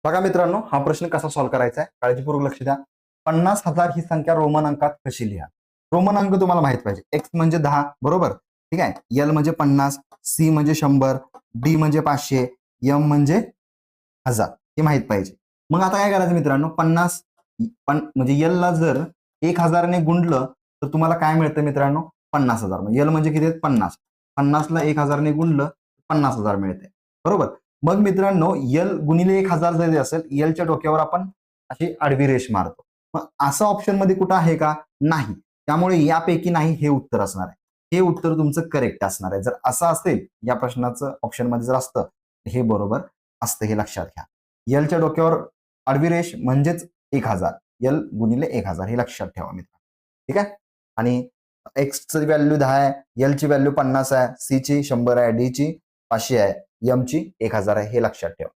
बघा मित्रांनो, हा प्रश्न कसा सॉल्व्ह करायचा आहे काळजीपूर्वक लक्ष द्या. 50,000 ही संख्या रोमन अंकात कशी लिहा. रोमन अंक तुम्हाला माहित पाहिजे. एक्स म्हणजे 10, बरोबर. ठीक आहे. एल म्हणजे 50, सी म्हणजे 100, डी म्हणजे 500, एम म्हणजे 1000 हे माहित पाहिजे. मग आता काय करायचं मित्रांनो, 50 म्हणजे एल ला जर 1000 ने गुणलं तर तुम्हाला काय मिळतं मित्रांनो, 50,000. म्हणजे एल म्हणजे किती आहेत, 50. 50 ला 1000 ने गुणलं 50,000 मिळते, बरोबर. मग मित्रांनो, एल गुणिले 1000 जरी असेल, एलच्या डोक्यावर आपण अशी आडवी रेष मारतो. मग असं ऑप्शन मध्ये कुठं आहे का, नाही. त्यामुळे यापैकी नाही हे उत्तर असणार आहे. हे उत्तर तुमचं करेक्ट असणार आहे. जर असं असेल या प्रश्नाचं ऑप्शन मध्ये जर असतं हे बरोबर असतं, हे लक्षात घ्या. एलच्या डोक्यावर आडवी रेष म्हणजेच 1000, एल गुणिले 1000 हे लक्षात ठेवा मित्र. ठीक आहे. आणि एक्सची व्हॅल्यू 10 आहे, एल ची व्हॅल्यू 50 आहे, सी ची 100 आहे, डी ची 500 आहे, एम ची 1000 आहे, हे लक्षात ठेवा.